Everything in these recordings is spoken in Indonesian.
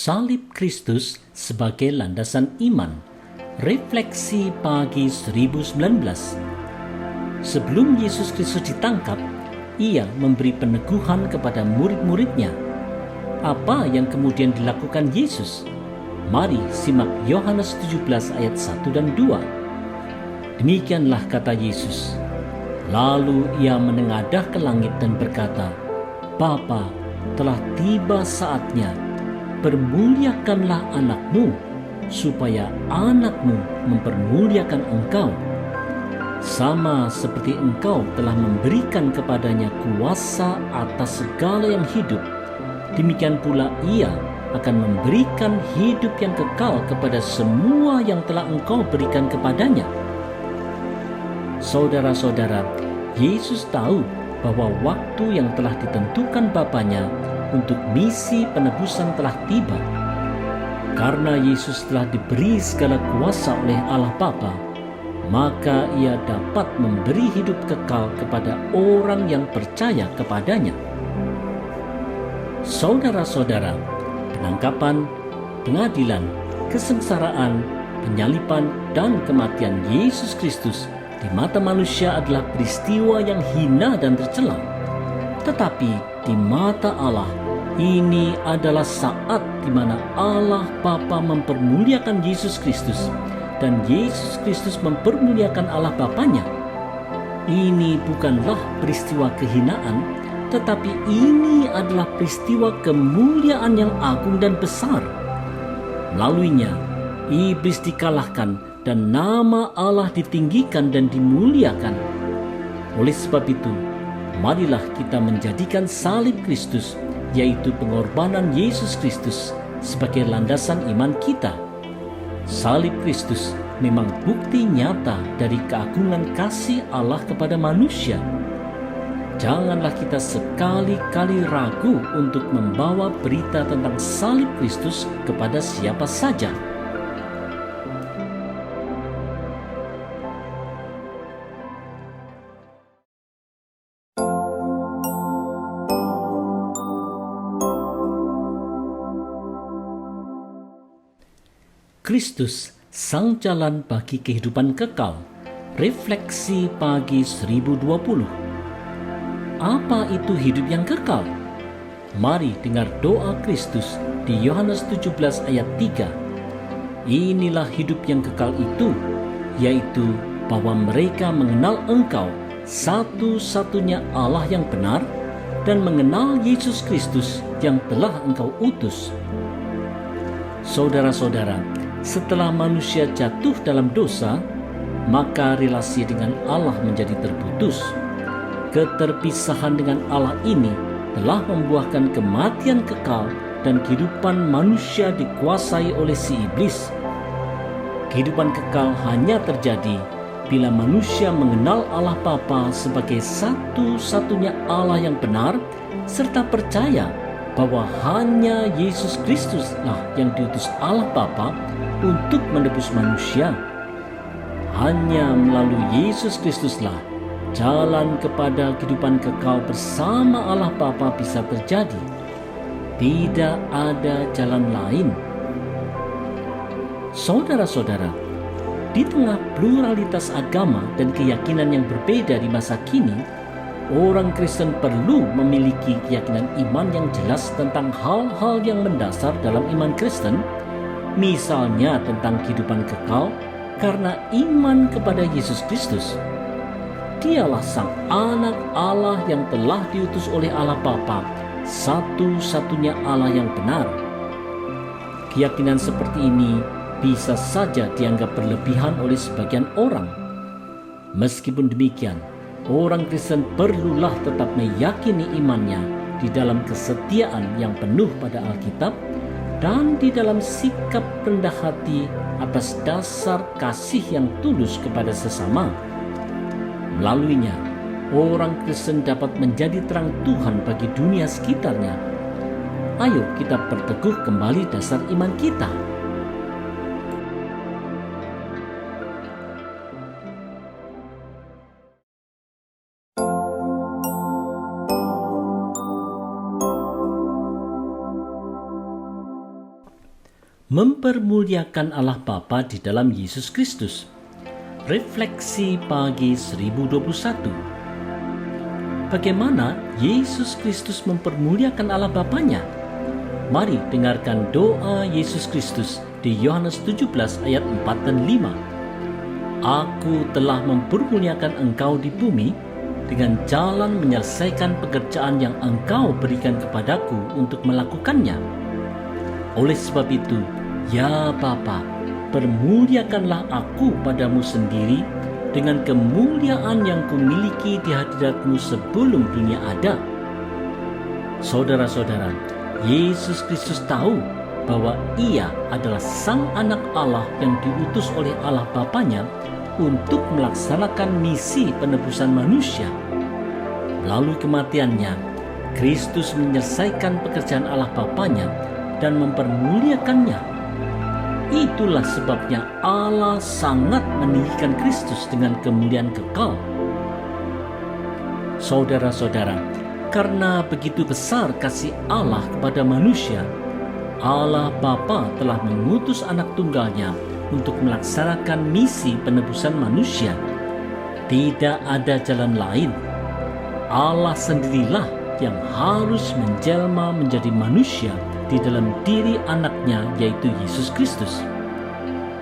Salib Kristus sebagai landasan iman. Refleksi pagi 2019. Sebelum Yesus Kristus ditangkap, ia memberi peneguhan kepada murid-muridnya. Apa yang kemudian dilakukan Yesus? Mari simak Yohanes 17 ayat 1 dan 2. Demikianlah kata Yesus. Lalu ia menengadah ke langit dan berkata, Bapa, telah tiba saatnya, permuliakanlah anakmu, supaya anakmu mempermuliakan engkau. Sama seperti engkau telah memberikan kepadanya kuasa atas segala yang hidup, demikian pula ia akan memberikan hidup yang kekal kepada semua yang telah engkau berikan kepadanya. Saudara-saudara, Yesus tahu bahwa waktu yang telah ditentukan Bapanya untuk misi penebusan telah tiba. Karena Yesus telah diberi segala kuasa oleh Allah Bapa, maka ia dapat memberi hidup kekal kepada orang yang percaya kepadanya. Saudara-saudara, penangkapan, pengadilan, kesengsaraan, penyaliban, dan kematian Yesus Kristus di mata manusia adalah peristiwa yang hina dan tercela. Tetapi di mata Allah, ini adalah saat di mana Allah Bapa mempermuliakan Yesus Kristus dan Yesus Kristus mempermuliakan Allah Bapanya. Ini bukanlah peristiwa kehinaan, tetapi ini adalah peristiwa kemuliaan yang agung dan besar. Melaluinya, iblis dikalahkan dan nama Allah ditinggikan dan dimuliakan. Oleh sebab itu, marilah kita menjadikan salib Kristus, yaitu pengorbanan Yesus Kristus, sebagai landasan iman kita. Salib Kristus memang bukti nyata dari keagungan kasih Allah kepada manusia. Janganlah kita sekali-kali ragu untuk membawa berita tentang salib Kristus kepada siapa saja. Kristus, sang jalan bagi kehidupan kekal. Refleksi pagi 1020. Apa itu hidup yang kekal? Mari dengar doa Kristus di Yohanes 17 ayat 3. Inilah hidup yang kekal itu, yaitu bahwa mereka mengenal Engkau, satu-satunya Allah yang benar, dan mengenal Yesus Kristus yang telah Engkau utus. Saudara-saudara, setelah manusia jatuh dalam dosa, maka relasi dengan Allah menjadi terputus. Keterpisahan dengan Allah ini telah membuahkan kematian kekal dan kehidupan manusia dikuasai oleh si iblis. Kehidupan kekal hanya terjadi bila manusia mengenal Allah Bapa sebagai satu-satunya Allah yang benar, serta percaya bahwa hanya Yesus Kristuslah yang diutus Allah Bapa untuk menebus manusia. Hanya melalui Yesus Kristuslah jalan kepada kehidupan kekal bersama Allah Bapa bisa terjadi. Tidak ada jalan lain. Saudara-saudara, di tengah pluralitas agama dan keyakinan yang berbeda di masa kini, orang Kristen perlu memiliki keyakinan iman yang jelas tentang hal-hal yang mendasar dalam iman Kristen, misalnya tentang kehidupan kekal karena iman kepada Yesus Kristus. Dialah sang anak Allah yang telah diutus oleh Allah Bapa, satu-satunya Allah yang benar. Keyakinan seperti ini bisa saja dianggap berlebihan oleh sebagian orang. Meskipun demikian, orang Kristen perlulah tetap meyakini imannya di dalam kesetiaan yang penuh pada Alkitab dan di dalam sikap rendah hati atas dasar kasih yang tulus kepada sesama. Melaluinya, orang Kristen dapat menjadi terang Tuhan bagi dunia sekitarnya. Ayo kita perteguh kembali dasar iman kita. mempermuliakan Allah Bapa di dalam Yesus Kristus. Refleksi pagi 1021. Bagaimana Yesus Kristus mempermuliakan Allah Bapanya? Mari dengarkan doa Yesus Kristus di Yohanes 17 ayat 4 dan 5. Aku telah mempermuliakan engkau di bumi dengan jalan menyelesaikan pekerjaan yang engkau berikan kepadaku untuk melakukannya. Oleh sebab itu, ya Bapa, permuliakanlah aku padamu sendiri dengan kemuliaan yang kumiliki di hadirat-Mu sebelum dunia ada. Saudara-saudara, Yesus Kristus tahu bahwa Ia adalah Sang Anak Allah yang diutus oleh Allah Bapanya untuk melaksanakan misi penebusan manusia. Melalui kematiannya, Kristus menyelesaikan pekerjaan Allah Bapanya dan mempermuliakannya. Itulah sebabnya Allah sangat meninggikan Kristus dengan kemuliaan kekal. Saudara-saudara, karena begitu besar kasih Allah kepada manusia, Allah Bapa telah mengutus anak tunggalnya untuk melaksanakan misi penebusan manusia. Tidak ada jalan lain. Allah sendirilah yang harus menjelma menjadi manusia di dalam diri anaknya, yaitu Yesus Kristus.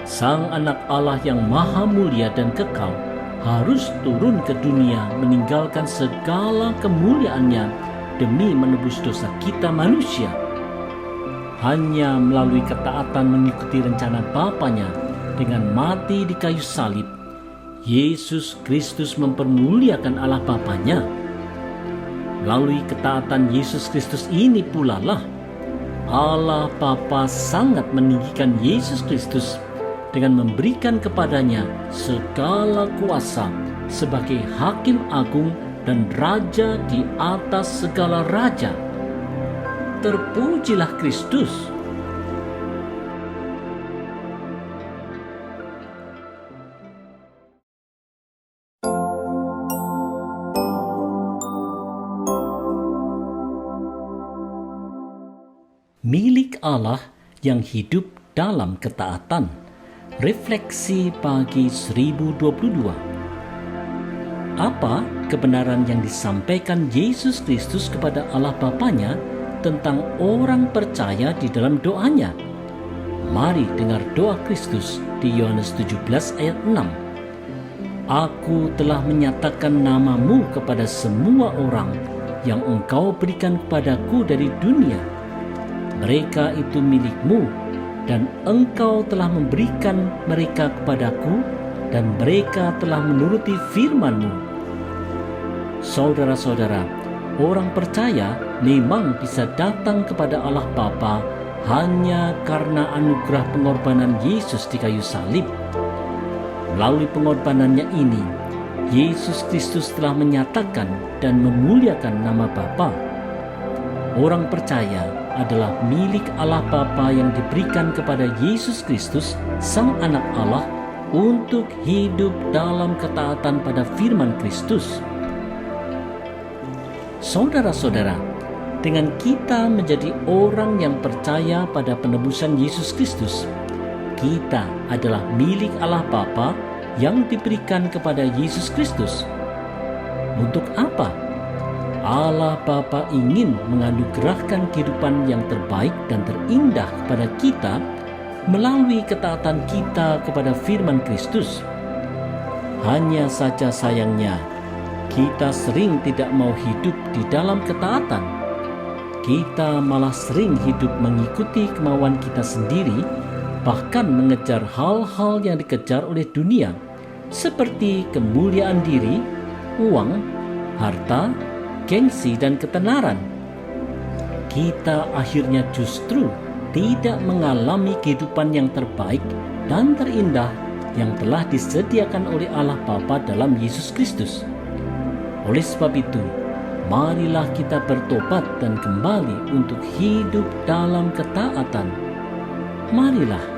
Sang anak Allah yang maha mulia dan kekal harus turun ke dunia meninggalkan segala kemuliaannya demi menebus dosa kita manusia. Hanya melalui ketaatan mengikuti rencana Bapanya dengan mati di kayu salib, Yesus Kristus mempermuliakan Allah Bapanya. Melalui ketaatan Yesus Kristus ini pula lah Allah Bapa sangat meninggikan Yesus Kristus dengan memberikan kepadanya segala kuasa sebagai Hakim Agung dan Raja di atas segala raja. Terpujilah Kristus. Milik Allah yang hidup dalam ketaatan. Refleksi pagi 1022. Apa kebenaran yang disampaikan Yesus Kristus kepada Allah Bapanya tentang orang percaya di dalam doanya? Mari dengar doa Kristus di Yohanes 17 ayat 6. Aku telah menyatakan namamu kepada semua orang yang engkau berikan kepadaku dari dunia. Mereka itu milikmu, dan engkau telah memberikan mereka kepadaku, dan mereka telah menuruti firman-Mu. Saudara-saudara, orang percaya memang bisa datang kepada Allah Bapa hanya karena anugerah pengorbanan Yesus di kayu salib. Melalui pengorbanannya ini, Yesus Kristus telah menyatakan dan memuliakan nama Bapa. Orang percaya adalah milik Allah Bapa yang diberikan kepada Yesus Kristus, Sang Anak Allah, untuk hidup dalam ketaatan pada firman Kristus. Saudara-saudara, dengan kita menjadi orang yang percaya pada penebusan Yesus Kristus, kita adalah milik Allah Bapa yang diberikan kepada Yesus Kristus. Untuk apa? Allah Bapa ingin menganugerahkan kehidupan yang terbaik dan terindah kepada kita melalui ketaatan kita kepada firman Kristus. Hanya saja sayangnya, kita sering tidak mau hidup di dalam ketaatan. Kita malah sering hidup mengikuti kemauan kita sendiri, bahkan mengejar hal-hal yang dikejar oleh dunia, seperti kemuliaan diri, uang, harta, gengsi, dan ketenaran. Kita akhirnya justru tidak mengalami kehidupan yang terbaik dan terindah yang telah disediakan oleh Allah Bapa dalam Yesus Kristus. Oleh sebab itu, marilah kita bertobat dan kembali untuk hidup dalam ketaatan. Marilah.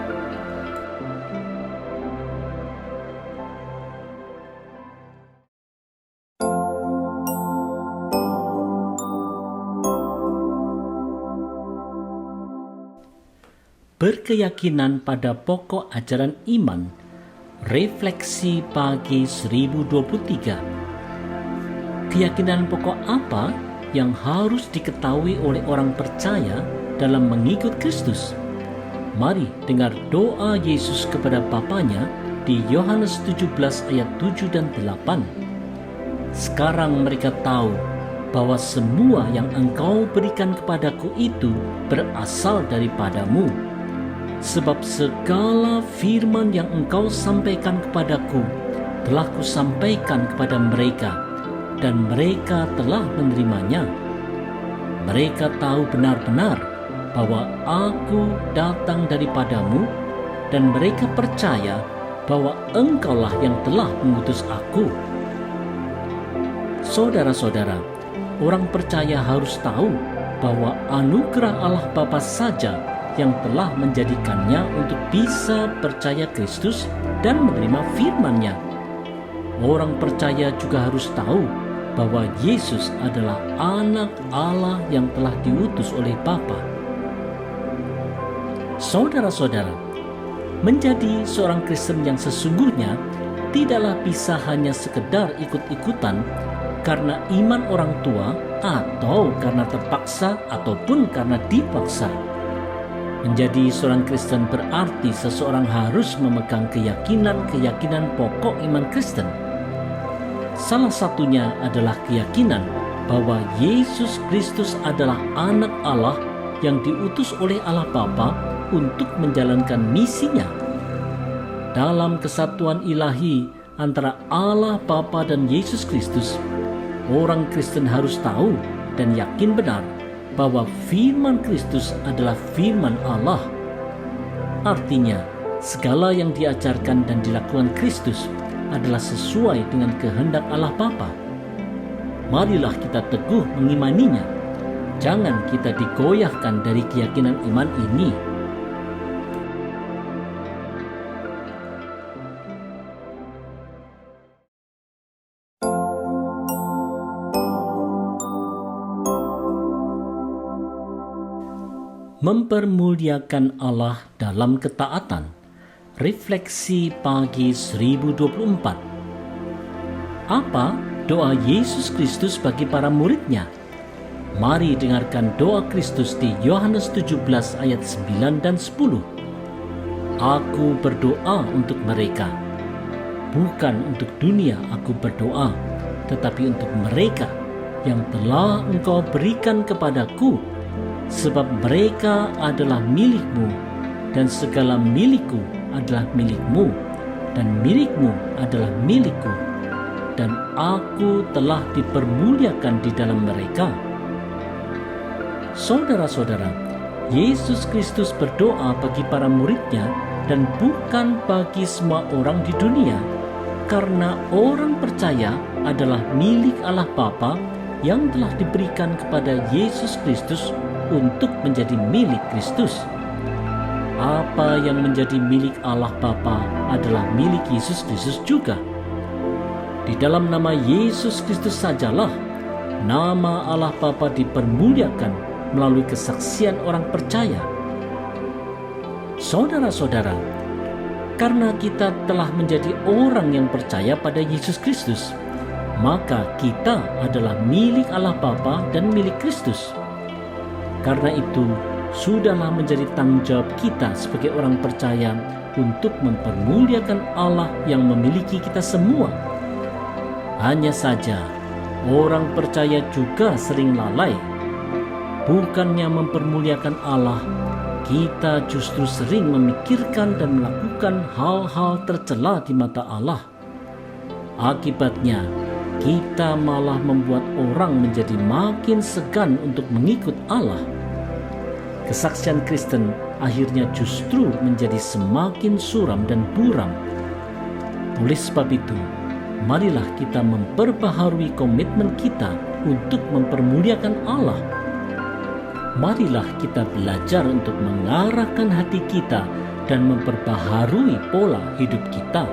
berkeyakinan pada pokok ajaran iman. Refleksi pagi 1023. Keyakinan pokok apa yang harus diketahui oleh orang percaya dalam mengikut Kristus? Mari dengar doa Yesus kepada Bapanya di Yohanes 17 ayat 7 dan 8. Sekarang mereka tahu bahwa semua yang Engkau berikan kepadaku itu berasal daripadamu. Sebab segala firman yang Engkau sampaikan kepadaku telah Kusampaikan kepada mereka, dan mereka telah menerimanya. Mereka tahu benar-benar bahwa Aku datang daripadamu, dan mereka percaya bahwa Engkaulah yang telah mengutus Aku. Saudara-saudara, orang percaya harus tahu bahwa anugerah Allah Bapa saja yang telah menjadikannya untuk bisa percaya Kristus dan menerima firman-Nya. Orang percaya juga harus tahu bahwa Yesus adalah anak Allah yang telah diutus oleh Bapa. Saudara-saudara, menjadi seorang Kristen yang sesungguhnya tidaklah bisa hanya sekedar ikut-ikutan karena iman orang tua atau karena terpaksa ataupun karena dipaksa. Menjadi seorang Kristen berarti seseorang harus memegang keyakinan-keyakinan pokok iman Kristen. Salah satunya adalah keyakinan bahwa Yesus Kristus adalah anak Allah yang diutus oleh Allah Bapa untuk menjalankan misinya. Dalam kesatuan ilahi antara Allah Bapa dan Yesus Kristus, orang Kristen harus tahu dan yakin benar bahwa firman Kristus adalah firman Allah. Artinya, segala yang diajarkan dan dilakukan Kristus adalah sesuai dengan kehendak Allah Bapa. Marilah kita teguh mengimaninya. Jangan kita digoyahkan dari keyakinan iman ini. Mempermuliakan Allah dalam ketaatan. Refleksi pagi 1024. Apa doa Yesus Kristus bagi para murid-Nya? Mari dengarkan doa Kristus di Yohanes 17 ayat 9 dan 10. Aku berdoa untuk mereka. Bukan untuk dunia aku berdoa, tetapi untuk mereka yang telah Engkau berikan kepadaku, sebab mereka adalah milik-Mu, dan segala milik-Ku adalah milik-Mu, dan milik-Mu adalah milik-Ku, dan Aku telah dipermuliakan di dalam mereka. Saudara-saudara, Yesus Kristus berdoa bagi para murid-Nya dan bukan bagi semua orang di dunia, karena orang percaya adalah milik Allah Bapa yang telah diberikan kepada Yesus Kristus untuk menjadi milik Kristus. Apa yang menjadi milik Allah Bapa adalah milik Yesus Kristus juga. Di dalam nama Yesus Kristus sajalah nama Allah Bapa dipermuliakan melalui kesaksian orang percaya. Saudara-saudara, karena kita telah menjadi orang yang percaya pada Yesus Kristus, maka kita adalah milik Allah Bapa dan milik Kristus. Karena itu, sudahlah menjadi tanggung jawab kita sebagai orang percaya untuk mempermuliakan Allah yang memiliki kita semua. Hanya saja, orang percaya juga sering lalai. Bukannya mempermuliakan Allah, kita justru sering memikirkan dan melakukan hal-hal tercela di mata Allah. Akibatnya, kita malah membuat orang menjadi makin segan untuk mengikut Allah. Kesaksian Kristen akhirnya justru menjadi semakin suram dan buram. Oleh sebab itu, marilah kita memperbaharui komitmen kita untuk mempermuliakan Allah. Marilah kita belajar untuk mengarahkan hati kita dan memperbaharui pola hidup kita.